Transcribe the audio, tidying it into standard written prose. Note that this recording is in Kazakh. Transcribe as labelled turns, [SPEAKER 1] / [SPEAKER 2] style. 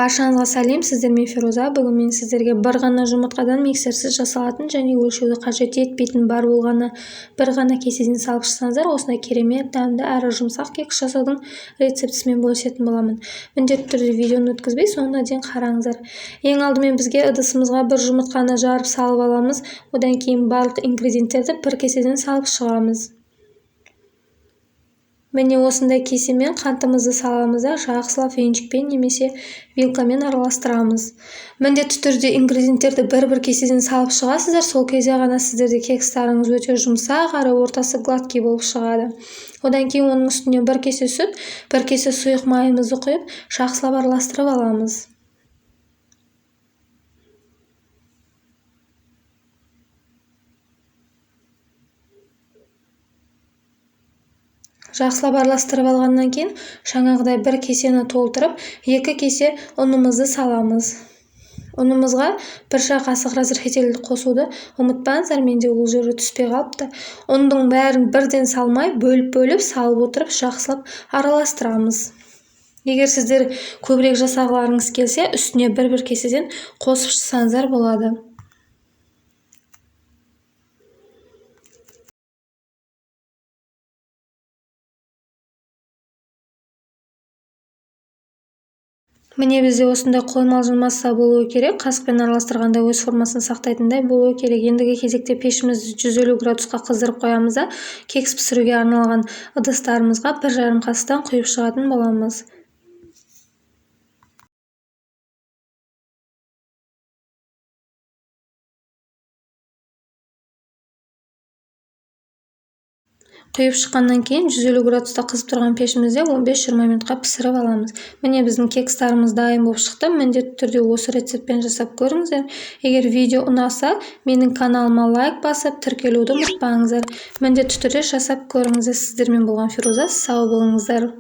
[SPEAKER 1] Баршаңызға сәлем, сіздермен Фируза. Бүгін мен сіздерге бір ғана жұмыртқадан миксерсіз жасалатын және өлшеуді қажет етпейтін бар болғаны бір ғана кеседен салып шықсаңыздар, осындай керемет дәмді әрі жұмсақ кекс жасаудың рецептісімен бөлісетін боламын. Міндетті түрде видеоны өткізбей соңына дейін қараңыздар. Ең алдымен бізге ыдысымызға бір жұмыртқаны жарып салып аламыз. Одан кейін барлық ингредиенттерді бір кеседен салып шығамыз. Міне осындай кесемен қантымызды саламыз да жақсылап венчикпен немесе вилкамен араластырамыз. Міндетті түрде ингредиенттерді бір кеседен салып шығасыздар, сол кезде ғана сіздерде кекстарыңыз өте жұмсақ әрі ортасы гладкий болып шығады. Одан кейін оның үстіне бір кесе сүт, бір кесе сұйық майымызды құйып, жақсылап араластырып аламыз. Жақсылап араластырып алғаннан кейін жаңағыдай бір кесені толтырып, 2 кесе ұнымызды саламыз. Ұнымызға бір шай қасық разрыхителді қосуды ұмытпаңыздар, менде ол жері түспей қалыпты. Ұндың бәрін бірден салмай, бөліп салып отырып, жақсылап араластырамыз. Егер сіздер көбірек жасағыларыңыз келсе, үстіне бір кеседен қосып шықсаңыздар болады. Міне бізде осындай қоймалжың масса болуы керек, қасықпен араластырғанда өз формасын сақтайтындай болуы керек. Ендігі кезекте пешімізді 150 градусқа қыздырып қоямыз да, кекс пісіруге арналған ыдыстарымызға 1,5 қасықтан құйып шығатын боламыз. Құйып шыққаннан кейін 150 градуста қызып тұрған пешімізде 15-20 минутқа пісіріп аламыз. Міне біздің кекстарымыз дайын болып шықты. Міндетті түрде осы рецептпен жасап көріңіздер. Егер видео ұнаса, менің каналыма лайк басып, тіркелуді ұмытпаңыздар. Міндетті түрде жасап көріңіздер. Сіздермен болған Фируза, сау болыңыздар.